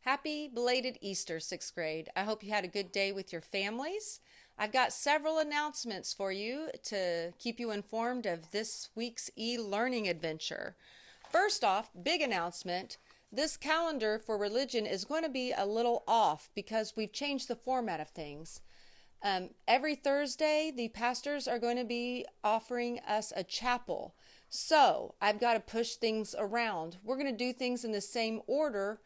Happy belated Easter, 6th grade. I hope you had a good day with your families. I've got several announcements for you to keep you informed of this week's e-learning adventure. First off, big announcement. This calendar for religion is going to be a little off because we've changed the format of things. Every Thursday, the pastors are going to be offering us a chapel. So I've got to push things around. We're going to do things in the same order,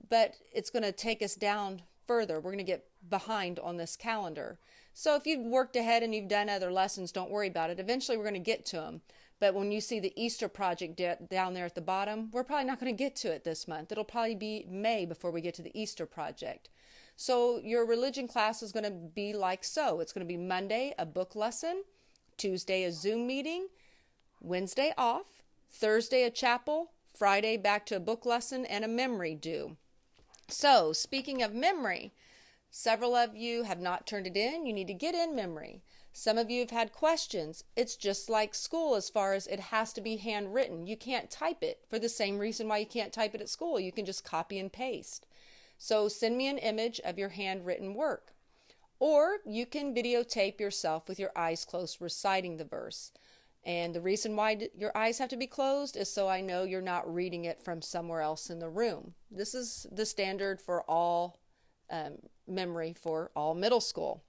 but it's going to take us down further. We're going to get behind on this calendar. So if you've worked ahead and you've done other lessons, don't worry about it. Eventually we're going to get to them. But when you see the Easter project down there at the bottom, we're probably not going to get to it this month. It'll probably be May before we get to the Easter project. So your religion class is going to be like so. It's going to be Monday, a book lesson, Tuesday, a Zoom meeting, Wednesday off, Thursday, a chapel, Friday, back to a book lesson and a memory due. So speaking of memory, several of you have not turned it in. You need to get in memory. Some of you have had questions. It's just like school as far as it has to be handwritten. You can't type it for the same reason why you can't type it at school. You can just copy and paste. So send me an image of your handwritten work. Or you can videotape yourself with your eyes closed reciting the verse. And the reason why your eyes have to be closed is so I know you're not reading it from somewhere else in the room. This is the standard for all memory for all middle school.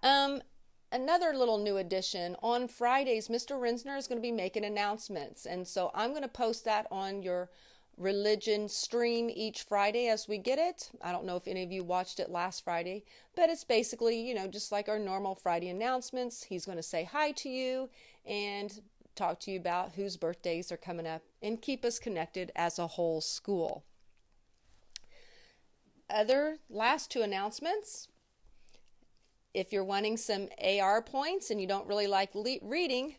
Another little new addition, on Fridays, Mr. Rinsner is going to be making announcements. And so I'm going to post that on your religion stream each Friday as we get it. I don't know if any of you watched it last Friday, but it's basically, just like our normal Friday announcements. He's going to say hi to you and talk to you about whose birthdays are coming up and keep us connected as a whole school. Other last two announcements. If you're wanting some AR points and you don't really like reading,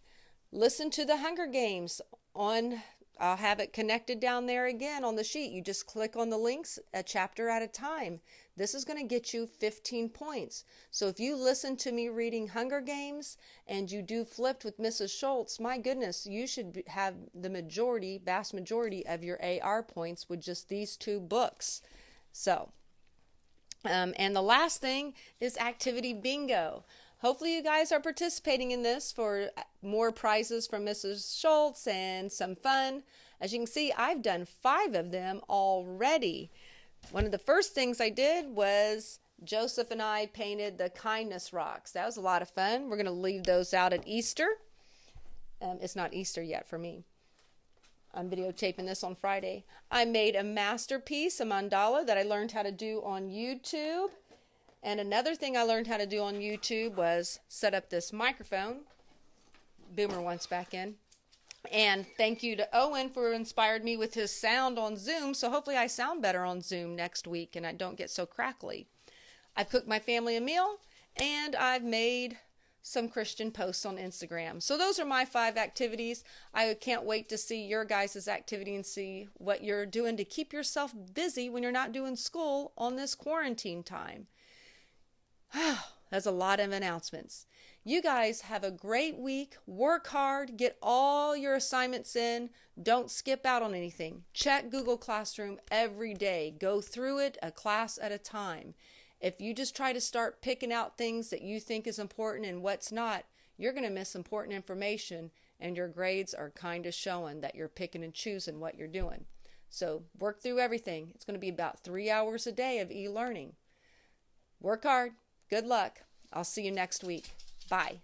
listen to the Hunger Games I'll have it connected down there again on the sheet. You just click on the links a chapter at a time. This is going to get you 15 points. So if you listen to me reading Hunger Games and you do flipped with Mrs. Schultz, my goodness, you should have the vast majority of your AR points with just these two books. So, and the last thing is activity bingo. Hopefully you guys are participating in this for more prizes from Mrs. Schultz and some fun. As you can see, I've done 5 of them already. One of the first things I did was Joseph and I painted the kindness rocks. That was a lot of fun. We're going to leave those out at Easter. It's not Easter yet for me. I'm videotaping this on Friday. I made a masterpiece, a mandala that I learned how to do on YouTube. And another thing I learned how to do on YouTube was set up this microphone. Boomer wants back in. And thank you to Owen for inspired me with his sound on Zoom. So hopefully I sound better on Zoom next week and I don't get so crackly. I've cooked my family a meal and I've made some Christian posts on Instagram. So those are my 5 activities. I can't wait to see your guys' activity and see what you're doing to keep yourself busy when you're not doing school on this quarantine time. That's a lot of announcements. You guys have a great week. Work hard. Get all your assignments in. Don't skip out on anything. Check Google Classroom every day. Go through it a class at a time. If you just try to start picking out things that you think is important and what's not, you're going to miss important information and your grades are kind of showing that you're picking and choosing what you're doing. So work through everything. It's going to be about 3 hours a day of e-learning. Work hard. Good luck. I'll see you next week. Bye.